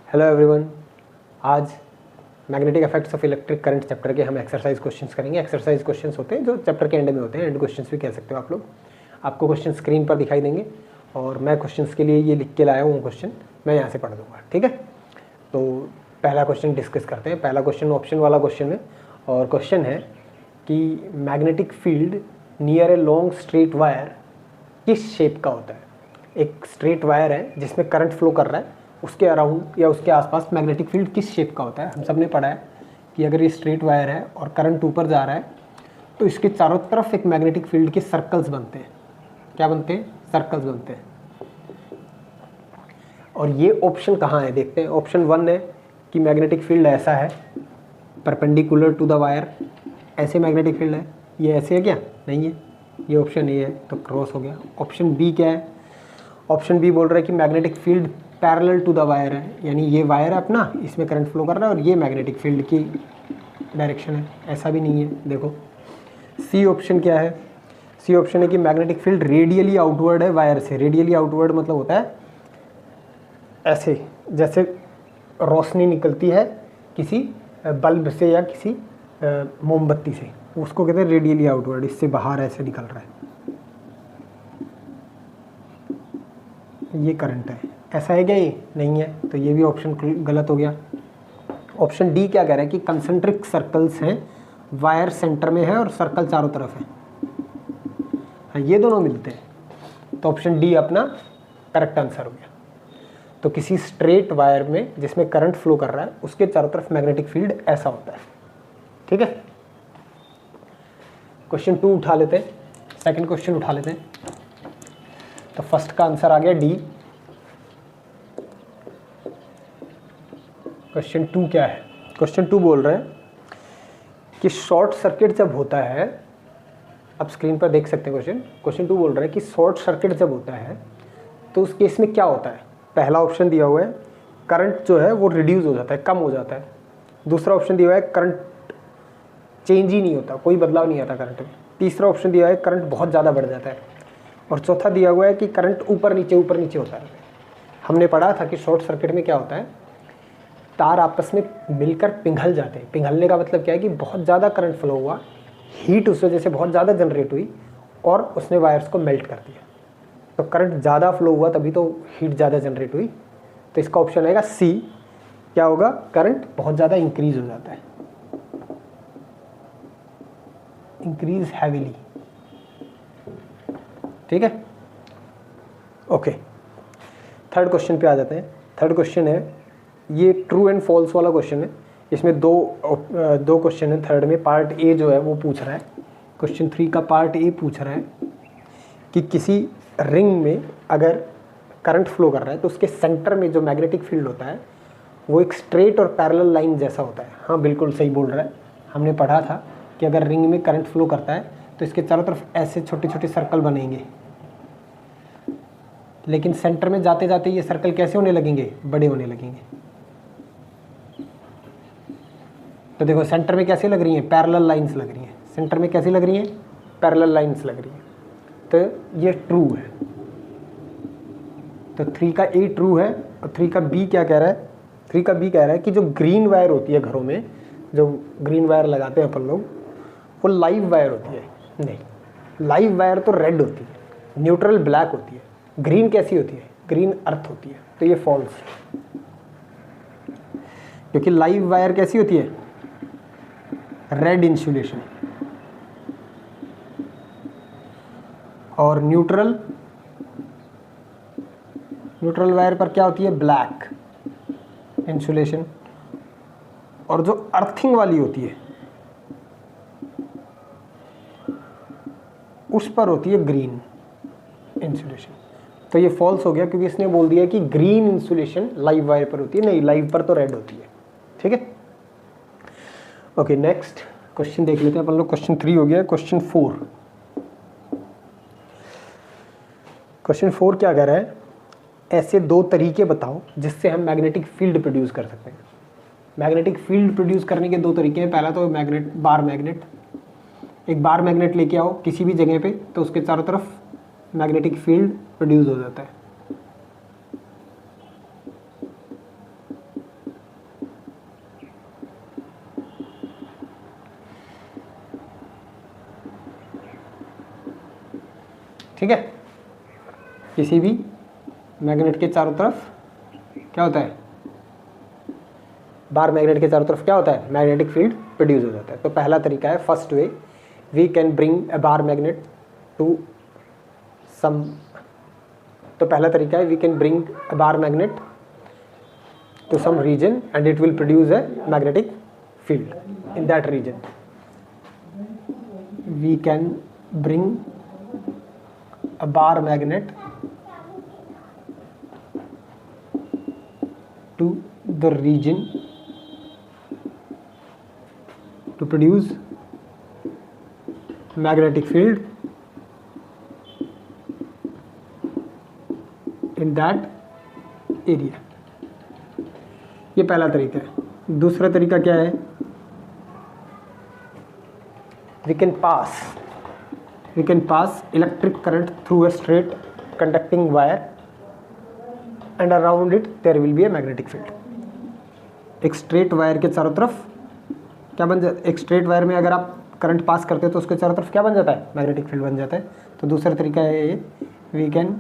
Hello everyone. आज magnetic effects of electric current chapter के हम एक्सरसाइज क्वेश्चंस करेंगे। एक्सरसाइज क्वेश्चंस होते हैं जो चैप्टर के एंड में होते हैं, एंड क्वेश्चंस भी कह सकते हो आप लोग। आपको क्वेश्चन स्क्रीन पर दिखाई देंगे और मैं क्वेश्चंस के लिए ये लिख के लाया हूँ, क्वेश्चन मैं यहाँ से पढ़ दूँगा, ठीक है। तो पहला क्वेश्चन डिस्कस करते हैं। पहला क्वेश्चन ऑप्शन वाला क्वेश्चन है और क्वेश्चन है कि magnetic field near a long straight wire किस शेप का होता है। एक स्ट्रेट वायर है जिसमें करंट फ्लो कर रहा है, उसके अराउंड या उसके आसपास मैग्नेटिक फील्ड किस शेप का होता है। हम सब ने पढ़ा है कि अगर ये स्ट्रेट वायर है और करंट ऊपर जा रहा है तो इसके चारों तरफ एक मैग्नेटिक फील्ड के सर्कल्स बनते हैं। क्या बनते हैं? सर्कल्स बनते हैं। और ये ऑप्शन कहाँ है देखते हैं। ऑप्शन 1 है कि मैग्नेटिक फील्ड ऐसा है परपेंडिकुलर टू द वायर, ऐसे मैग्नेटिक फील्ड है। ये ऐसे है क्या? नहीं है, ये ऑप्शन ए है तो क्रॉस हो गया। ऑप्शन बी क्या है? ऑप्शन बी बोल रहा है कि magnetic field parallel to the wire है, यानी ये वायर है अपना, इसमें करंट फ्लो कर रहा है और ये मैग्नेटिक फील्ड की डायरेक्शन है। ऐसा भी नहीं है, देखो। सी ऑप्शन क्या है? सी ऑप्शन है कि मैग्नेटिक फील्ड रेडियली आउटवर्ड है वायर से। रेडियली आउटवर्ड मतलब होता है ऐसे, जैसे रोशनी निकलती है किसी बल्ब से या किसी मोमबत्ती से, उसको कहते हैं रेडियली आउटवर्ड। इससे बाहर ऐसे निकल रहा है, ये करंट है। ऐसा है क्या? ये नहीं है, तो ये भी ऑप्शन गलत हो गया। ऑप्शन डी क्या कह रहा है कि कंसेंट्रिक सर्कल्स हैं, वायर सेंटर में है और सर्कल चारों तरफ है। हाँ, ये दोनों मिलते हैं, तो ऑप्शन डी अपना करेक्ट आंसर हो गया। तो किसी स्ट्रेट वायर में जिसमें करंट फ्लो कर रहा है उसके चारों तरफ मैग्नेटिक फील्ड ऐसा होता है, ठीक है। क्वेश्चन 2 उठा लेते हैं, सेकंड क्वेश्चन उठा लेते हैं। तो फर्स्ट का आंसर आ गया डी। क्वेश्चन 2 क्या है? क्वेश्चन 2 बोल रहे हैं कि शॉर्ट सर्किट जब होता है, आप स्क्रीन पर देख सकते हैं क्वेश्चन। क्वेश्चन 2 बोल रहे हैं कि शॉर्ट सर्किट जब होता है तो उस केस में क्या होता है। पहला ऑप्शन दिया हुआ है करंट जो है वो रिड्यूस हो जाता है, कम हो जाता है। दूसरा ऑप्शन दिया हुआ है करंट चेंज ही नहीं होता, कोई बदलाव नहीं आता करंट में। तीसरा ऑप्शन दिया है करंट बहुत ज़्यादा बढ़ जाता है। और चौथा दिया हुआ है कि करंट ऊपर नीचे होता है। हमने पढ़ा था कि शॉर्ट सर्किट में क्या होता है, तार आपस में मिलकर पिघल जाते हैं। पिघलने का मतलब क्या है कि बहुत ज़्यादा करंट फ्लो हुआ, हीट उस वजह से बहुत ज़्यादा जनरेट हुई और उसने वायर्स को मेल्ट कर दिया। तो करंट ज़्यादा फ्लो हुआ तभी तो हीट ज़्यादा जनरेट हुई। तो इसका ऑप्शन आएगा सी। क्या होगा? करंट बहुत ज़्यादा इंक्रीज हो जाता है, इंक्रीज हैवीली, ठीक है। ओके, थर्ड क्वेश्चन पे आ जाते हैं। थर्ड क्वेश्चन है, ये ट्रू एंड फॉल्स वाला क्वेश्चन है। इसमें दो क्वेश्चन है। थर्ड में पार्ट ए जो है वो पूछ रहा है, क्वेश्चन 3 का पार्ट ए पूछ रहा है कि किसी रिंग में अगर करंट फ्लो कर रहा है तो उसके सेंटर में जो मैग्नेटिक फील्ड होता है वो एक स्ट्रेट और पैरेलल लाइन जैसा होता है। हाँ, बिल्कुल सही बोल रहा है। हमने पढ़ा था कि अगर रिंग में करंट फ्लो करता है तो इसके चारों तरफ ऐसे छोटे छोटे सर्कल बनेंगे, लेकिन सेंटर में जाते जाते ये सर्कल कैसे होने लगेंगे? बड़े होने लगेंगे। तो देखो सेंटर में कैसे लग रही हैं? पैरेलल लाइंस लग रही हैं। सेंटर में कैसी लग रही हैं? पैरेलल लाइंस लग रही हैं। तो ये ट्रू है। तो 3 का ए ट्रू है और 3 का बी क्या कह रहा है? 3 का बी कह रहा है कि जो ग्रीन वायर होती है घरों में, जो ग्रीन वायर लगाते हैं अपन लोग, वो लाइव वायर होती है। नहीं, लाइव वायर तो रेड होती है, न्यूट्रल ब्लैक होती है। ग्रीन कैसी होती है? ग्रीन अर्थ होती है। तो ये फॉल्स है, क्योंकि लाइव वायर कैसी होती है? Red insulation. और न्यूट्रल वायर पर क्या होती है? Black insulation. और जो अर्थिंग वाली होती है उस पर होती है ग्रीन इंसुलेशन। तो ये फॉल्स हो गया क्योंकि इसने बोल दिया कि ग्रीन इंसुलेशन लाइव वायर पर होती है। नहीं, लाइव पर तो रेड होती है, ठीक है। ओके, नेक्स्ट क्वेश्चन देख लेते हैं अपन लोग। क्वेश्चन 3 हो गया। क्वेश्चन 4 क्या कह रहा है? ऐसे 2 तरीके बताओ जिससे हम मैग्नेटिक फील्ड प्रोड्यूस कर सकते हैं। मैग्नेटिक फील्ड प्रोड्यूस करने के 2 तरीके हैं। पहला तो मैग्नेट, बार मैग्नेट। एक बार मैग्नेट लेके आओ किसी भी जगह पे, तो उसके चारों तरफ मैग्नेटिक फील्ड प्रोड्यूस हो जाता है। ठीक है, किसी भी मैग्नेट के चारों तरफ क्या होता है, बार मैग्नेट के चारों तरफ क्या होता है, मैग्नेटिक फील्ड प्रोड्यूस हो जाता है। तो पहला तरीका है, first way, we can bring a bar magnet to some, तो पहला तरीका है we can bring a bar magnet to some region and it will produce a magnetic field in that region. We can bring a bar magnet to the region to produce magnetic field in that area। ये पहला तरीका है। दूसरा तरीका क्या है, we can pass electric current through a straight conducting wire and around it there will be a magnetic field। एक straight wire के चारों तरफ क्या बन जाता है, एक स्ट्रेट वायर में अगर आप करंट पास करते हो तो उसके चारों तरफ क्या बन जाता है, मैग्नेटिक फील्ड बन जाता है। तो दूसरा तरीका है ये, we can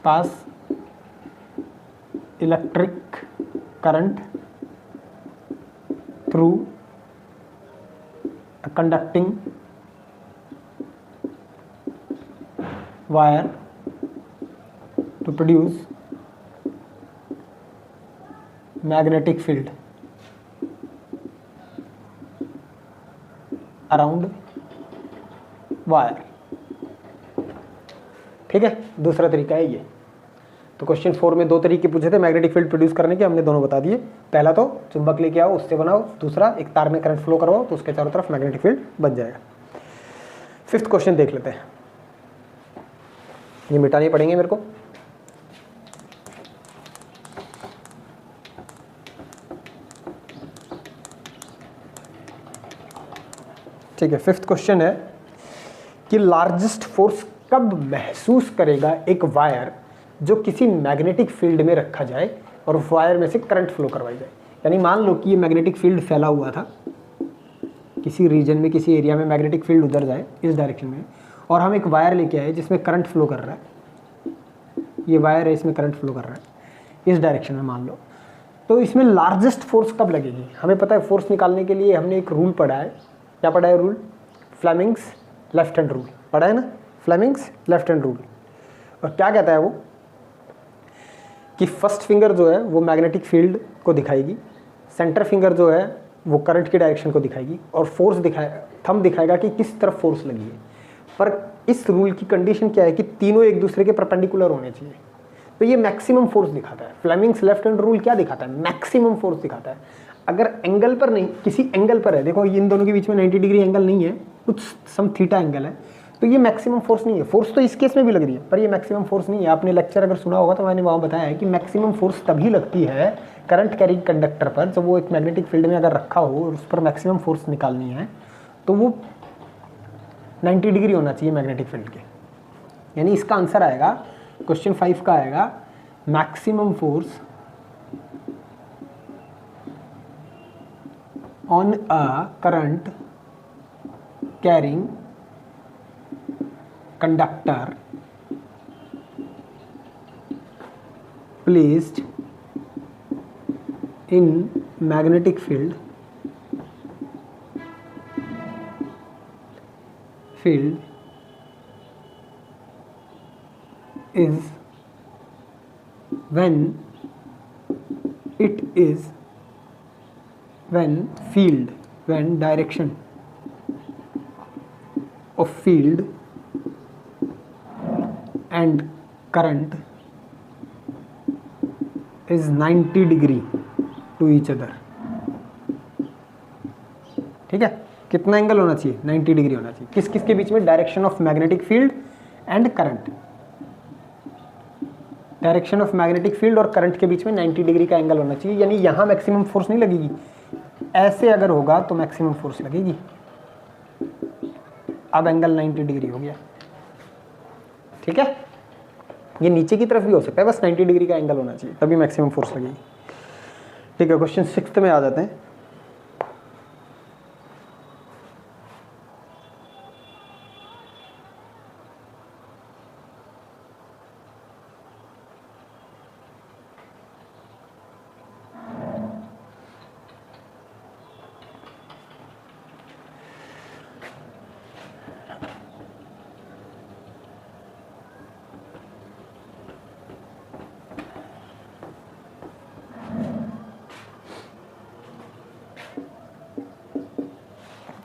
pass electric current through a conducting wire to produce magnetic field around wire. ठीक है, दूसरा तरीका है ये। तो क्वेश्चन 4 में 2 तरीके पूछे थे मैग्नेटिक फील्ड प्रोड्यूस करने के, हमने दोनों बता दिए। पहला तो चुंबक लेके आओ उससे बनाओ, दूसरा एक तार में करंट फ्लो करवाओ तो उसके चारों तरफ मैग्नेटिक फील्ड बन जाएगा। 5th क्वेश्चन देख लेते हैं, ये मिटाने पड़ेंगे मेरे को। ठीक है, 5th क्वेश्चन है कि लार्जेस्ट फोर्स कब महसूस करेगा एक वायर जो किसी मैग्नेटिक फील्ड में रखा जाए और वायर में से करंट फ्लो करवाई जाए। यानी मान लो कि ये मैग्नेटिक फील्ड फैला हुआ था, किसी रीजन में, किसी एरिया में मैग्नेटिक फील्ड उधर जाए इस डायरेक्शन में, और हम एक वायर लेके आए जिसमें करंट फ्लो कर रहा है, ये वायर है इसमें करंट फ्लो कर रहा है इस डायरेक्शन में मान लो, तो इसमें लार्जेस्ट फोर्स कब लगेगी। हमें पता है फोर्स निकालने के लिए हमने एक रूल पढ़ा है, क्या पढ़ा है rule, Fleming's left hand rule पढ़ा है ना, फ्लेमिंग्स लेफ्ट हैंड रूल। और क्या कहता है वो कि फर्स्ट फिंगर जो है वो मैग्नेटिक फील्ड को दिखाएगी, सेंटर फिंगर जो है वो करंट की डायरेक्शन को दिखाएगी, और फोर्स थंब दिखाएगा कि किस तरफ फोर्स लगी है। पर इस रूल की कंडीशन क्या है कि तीनों एक दूसरे के परपेंडिकुलर होने चाहिए। तो ये मैक्सिमम फोर्स दिखाता है। फ्लेमिंग्स लेफ्ट हैंड रूल क्या दिखाता है, मैक्सिमम फोर्स दिखाता है। अगर एंगल पर नहीं, किसी एंगल पर है, देखो इन दोनों के बीच में 90 डिग्री एंगल नहीं है, कुछ सम थीटा एंगल है, तो ये मैक्सिमम फोर्स नहीं है। फोर्स तो इस केस में भी लग रही है पर ये मैक्सिमम फोर्स नहीं है। आपने लेक्चर अगर सुना होगा तो मैंने वहाँ बताया है कि मैक्सिमम फोर्स तभी लगती है करंट कैरिंग कंडक्टर पर जब वो एक मैग्नेटिक फील्ड में अगर रखा हो और उस पर मैक्सिमम फोर्स निकालनी है तो वो 90 डिग्री होना चाहिए मैग्नेटिक फील्ड के। यानी इसका आंसर आएगा, क्वेश्चन 5 का आएगा, maximum force on a current carrying conductor placed in magnetic field is when direction of field and current is 90 degree to each other। ठीक है, कितना एंगल होना चाहिए, 90 डिग्री होना चाहिए। किस किस के बीच में, direction of magnetic field and current. Direction of magnetic field और करंट के बीच में 90 डिग्री का एंगल होना चाहिए। यानी यहाँ मैक्सिमम फोर्स नहीं लगेगी, ऐसे अगर होगा तो मैक्सिमम फोर्स लगेगी। अब एंगल 90 डिग्री हो गया, ठीक है। ये नीचे की तरफ भी हो सकता है, बस 90 डिग्री का एंगल होना चाहिए तभी मैक्सिमम फोर्स लगेगी। ठीक है, क्वेश्चन 6 में आ जाते हैं।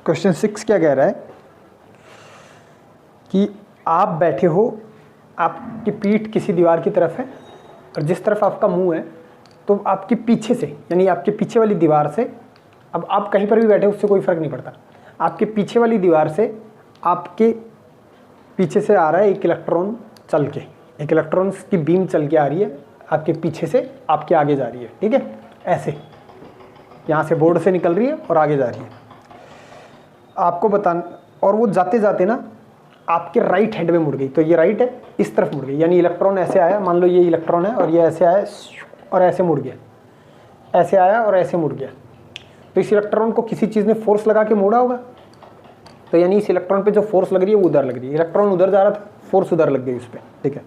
क्वेश्चन 6 क्या कह रहा है कि आप बैठे हो, आपकी पीठ किसी दीवार की तरफ है और जिस तरफ आपका मुंह है तो आपके पीछे से, यानी आपके पीछे वाली दीवार से, अब आप कहीं पर भी बैठे उससे कोई फ़र्क नहीं पड़ता, आपके पीछे वाली दीवार से आपके पीछे से आ रहा है एक इलेक्ट्रॉन चल के, एक इलेक्ट्रॉन की बीम चल के आ रही है आपके पीछे से आपके आगे जा रही है, ठीक है, ऐसे यहाँ से बोर्ड से निकल रही है और आगे जा रही है। आपको बताना, और वो जाते जाते ना आपके राइट हैंड में मुड़ गई, तो ये राइट है, इस तरफ मुड़ गई, यानी इलेक्ट्रॉन ऐसे आया, मान लो ये इलेक्ट्रॉन है और ये ऐसे आया और ऐसे मुड़ गया, ऐसे आया और ऐसे मुड़ गया, तो इस इलेक्ट्रॉन को किसी चीज़ ने फोर्स लगा के मोड़ा होगा, तो यानी इस इलेक्ट्रॉन पे जो फोर्स लग रही है वो उधर लग रही है, इलेक्ट्रॉन उधर जा रहा था, फोर्स उधर लग गई उस पर, ठीक है।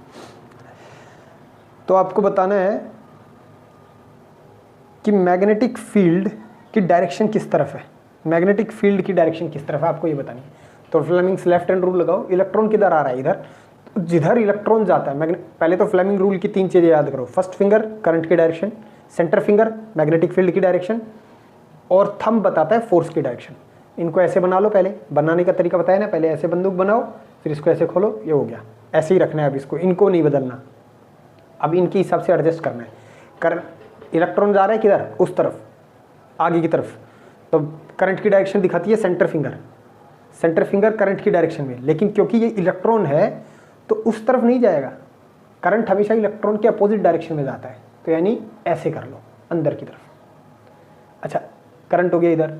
तो आपको बताना है कि मैग्नेटिक फील्ड की डायरेक्शन किस तरफ है, मैग्नेटिक फील्ड की डायरेक्शन किस तरफ है आपको ये बतानी है। तो फ्लेमिंग्स लेफ्ट हैंड रूल लगाओ, इलेक्ट्रॉन किधर आ रहा है, इधर, तो जिधर इलेक्ट्रॉन जाता है, पहले तो फ्लेमिंग रूल की 3 चीज़ें याद करो, फर्स्ट फिंगर करंट की direction, centre finger magnetic field की डायरेक्शन, और थंब बताता है फोर्स की डायरेक्शन। इनको ऐसे बना लो, पहले बनाने का तरीका बताया ना, पहले ऐसे बंदूक बनाओ, फिर इसको ऐसे खोलो, ये हो गया, ऐसे ही रखना है अब इसको, इनको नहीं बदलना, अब इनके हिसाब से एडजस्ट करना है। इलेक्ट्रॉन जा रहा है किधर, उस तरफ, आगे की तरफ, तो करंट की डायरेक्शन दिखाती है centre finger, centre finger current की डायरेक्शन में, लेकिन क्योंकि ये इलेक्ट्रॉन है तो उस तरफ नहीं जाएगा, करंट हमेशा इलेक्ट्रॉन के अपोजिट डायरेक्शन में जाता है, तो यानी ऐसे कर लो अंदर की तरफ। अच्छा, करंट हो गया इधर,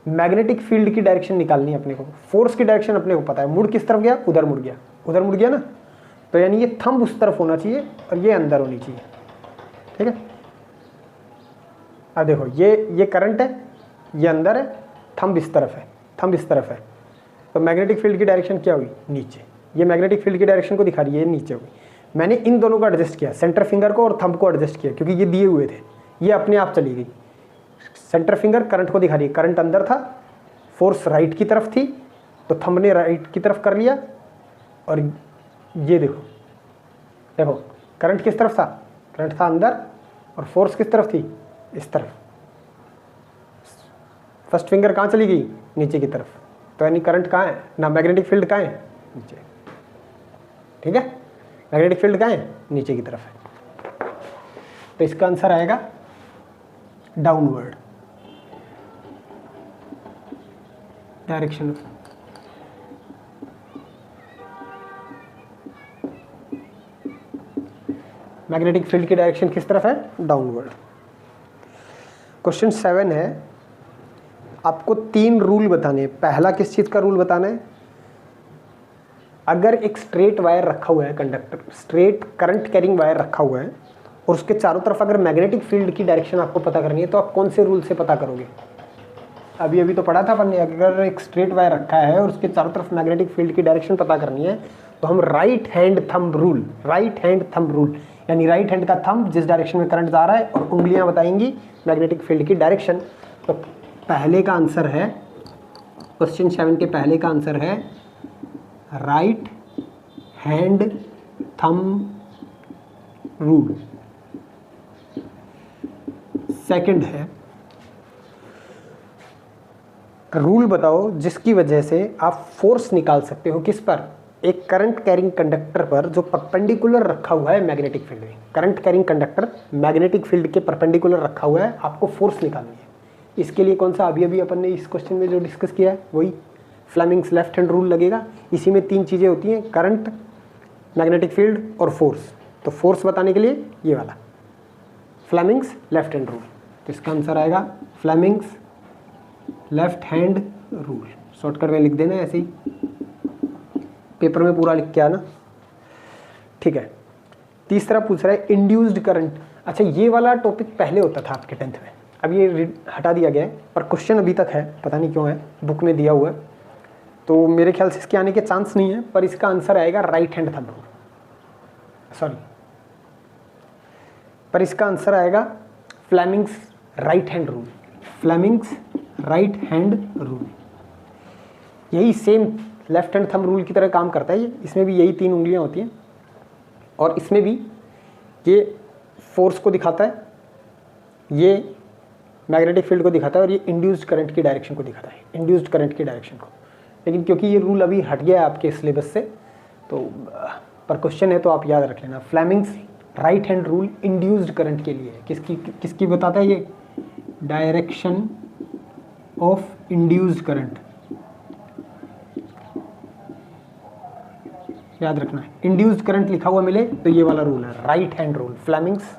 मैग्नेटिक फील्ड की डायरेक्शन निकालनी है अपने को, फोर्स की डायरेक्शन अपने को पता है, मुड़ किस तरफ गया, उधर मुड़ गया, उधर मुड़ गया ना, तो यानी ये थंब उस तरफ होना चाहिए और ये अंदर होनी चाहिए, ठीक है। अब देखो ये करंट है, ये अंदर है, थंब इस तरफ है, थंब इस तरफ है, तो मैग्नेटिक फील्ड की डायरेक्शन क्या हुई, नीचे, ये मैग्नेटिक फील्ड की डायरेक्शन को दिखा रही है, ये नीचे हुई। मैंने इन दोनों को एडजस्ट किया, सेंटर फिंगर को और थंब को एडजस्ट किया, क्योंकि ये दिए हुए थे, ये अपने आप चली गई। सेंटर फिंगर करंट को दिखा रही है, करंट अंदर था, फोर्स राइट की तरफ थी, तो थंब ने राइट की तरफ कर लिया, और ये देखो देखो करंट किस तरफ था, करंट था अंदर, और फोर्स किस तरफ थी, इस तरफ। फर्स्ट फिंगर कहाँ चली गई, नीचे की तरफ, तो यानी करंट कहाँ है ना, मैग्नेटिक फील्ड कहाँ है, नीचे, ठीक है, मैग्नेटिक फील्ड कहाँ है, नीचे की तरफ है, तो इसका आंसर आएगा डाउनवर्ड डायरेक्शन। मैग्नेटिक फील्ड की डायरेक्शन किस तरफ है, डाउनवर्ड। क्वेश्चन 7 है, आपको 3 रूल बताने हैं। पहला किस चीज़ का रूल बताना है, अगर एक स्ट्रेट वायर रखा हुआ है, conductor straight current carrying wire रखा हुआ है और उसके चारों तरफ अगर मैग्नेटिक फील्ड की डायरेक्शन आपको पता करनी है, तो आप कौन से रूल से पता करोगे। अभी तो पढ़ा था अपन ने, अगर एक स्ट्रेट वायर रखा है और उसके चारों तरफ मैग्नेटिक फील्ड की डायरेक्शन पता करनी है, तो हम right hand thumb rule, right hand thumb rule, यानी राइट हैंड का थंब जिस डायरेक्शन में करंट जा रहा है और उंगलियां बताएंगी मैग्नेटिक फील्ड की डायरेक्शन। तो पहले का आंसर है, क्वेश्चन 7 के पहले का आंसर है right hand thumb rule. Second है, रूल बताओ जिसकी वजह से आप फोर्स निकाल सकते हो किस पर, एक करंट कैरिंग कंडक्टर पर जो परपेंडिकुलर रखा हुआ है मैग्नेटिक फील्ड में। Current carrying conductor magnetic field के परपेंडिकुलर रखा हुआ है, आपको फोर्स निकालनी है। इसके लिए कौन सा, अभी अपन ने इस क्वेश्चन में जो डिस्कस किया है वही फ्लेमिंग्स लेफ्ट हैंड रूल लगेगा। इसी में 3 चीज़ें होती हैं, करंट, मैग्नेटिक फील्ड और फोर्स। तो फोर्स बताने के लिए ये वाला फ्लेमिंग्स लेफ्ट हैंड रूल, तो इसका आंसर आएगा Fleming's left hand rule. Shortcut में लिख देना ऐसे ही, पेपर में पूरा लिख के आना, ठीक है। तीसरा पूछ रहा है इंड्यूस्ड करंट। अच्छा, ये वाला टॉपिक पहले होता था आपके 10th में, अब ये हटा दिया गया है, पर क्वेश्चन अभी तक है, पता नहीं क्यों है, बुक में दिया हुआ है, तो मेरे ख्याल से इसके आने के चांस नहीं है। पर इसका आंसर आएगा right hand thumb rule, sorry, पर इसका आंसर आएगा Fleming's right hand rule, Fleming's right hand rule. यही same left hand thumb rule की तरह काम करता है ये, इसमें भी यही 3 उंगलियां होती हैं और इसमें भी ये फोर्स को दिखाता है, ये मैग्नेटिक फील्ड को दिखाता है और ये इंड्यूस्ड करंट की डायरेक्शन को दिखाता है, इंड्यूस्ड करंट की डायरेक्शन को। लेकिन क्योंकि ये रूल अभी हट गया है आपके सिलेबस से, तो पर क्वेश्चन है तो आप याद रख लेना। Fleming's right hand rule induced current के लिए है। किसकी बताता है ये? डायरेक्शन ऑफ इंड्यूस्ड करंट, याद रखना है। इंड्यूस्ड करंट लिखा हुआ मिले तो ये वाला रूल है, right hand rule, Fleming's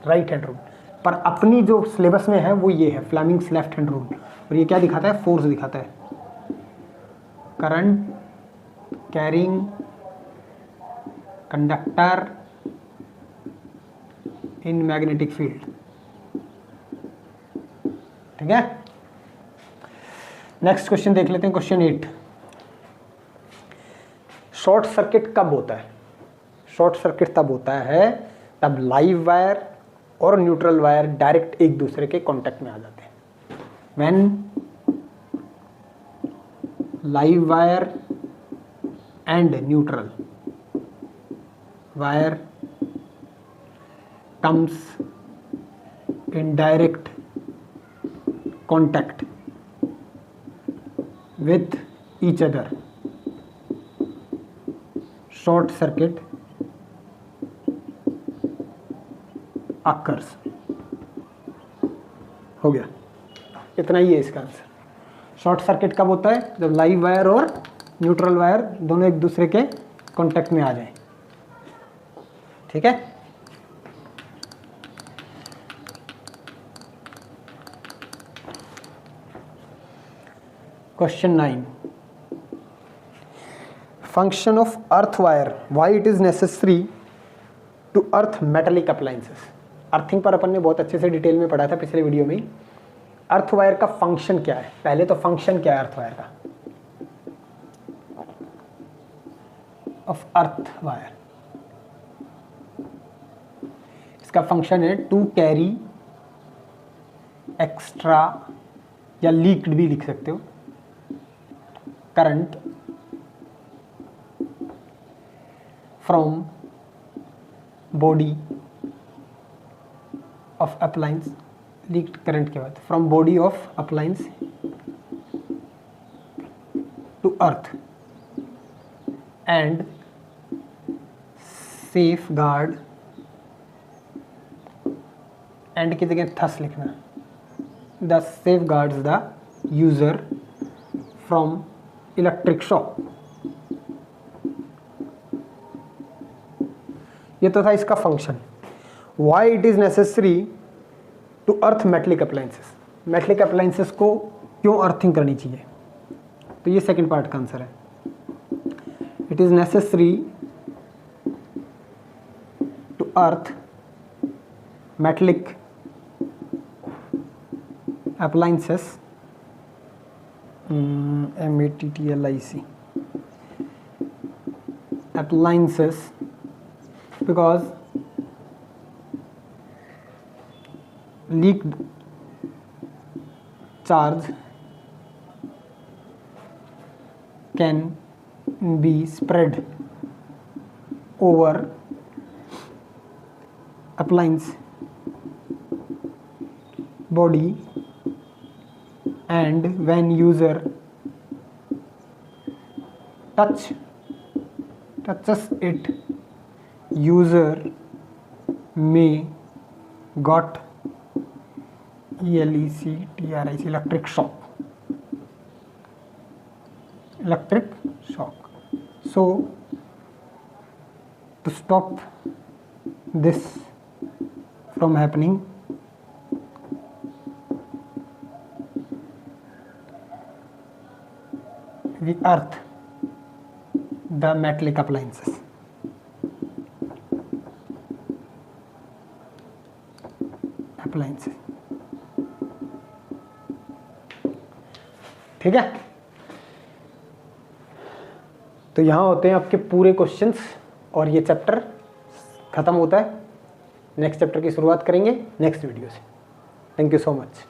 right hand rule. पर अपनी जो सिलेबस में है वो ये है, फ्लेमिंग्स लेफ्ट हैंड रूल। और ये क्या दिखाता है? फोर्स दिखाता है, current carrying conductor in magnetic field. ठीक है, नेक्स्ट क्वेश्चन देख लेते हैं, क्वेश्चन 8। शॉर्ट सर्किट कब होता है? शॉर्ट सर्किट तब होता है तब लाइव वायर और न्यूट्रल वायर डायरेक्ट एक दूसरे के कांटेक्ट में आ जाते हैं। When live wire and neutral wire comes in direct contact with each other, short circuit occurs। हो गया, इतना ही है इसका आंसर। शॉर्ट सर्किट कब होता है? जब लाइव वायर और न्यूट्रल वायर दोनों एक दूसरे के कांटेक्ट में आ जाएं। ठीक है, question 9। Function of earth wire, why it is necessary to earth metallic appliances. Earthing पर अपन ने बहुत अच्छे से डिटेल में पढ़ा था पिछले वीडियो में। अर्थ वायर का फंक्शन क्या है? पहले तो फंक्शन क्या है अर्थ वायर का? ऑफ अर्थ वायर, इसका फंक्शन है टू कैरी एक्स्ट्रा, या लीक्ड भी लिख सकते हो, current from body of appliance, leaked current के बाद from body of appliance to earth and safeguard, and की जगह थस लिखना, the safeguards the user from electric shock. ये तो था इसका फंक्शन। Why it is necessary to earth metallic appliances, metallic appliances को क्यों अर्थिंग करनी चाहिए? तो ये सेकंड पार्ट का आंसर है। It is necessary to earth metallic appliances, METTLIC appliances, because leaked charge can be spread over appliance body, and when user touches it, user may got ELECTRIC electric shock. So to stop this from happening, we earth the metallic appliances. ठीक है, तो यहाँ होते हैं आपके पूरे questions और ये चैप्टर खत्म होता है। नेक्स्ट चैप्टर की शुरुआत करेंगे नेक्स्ट वीडियो से। Thank you so much.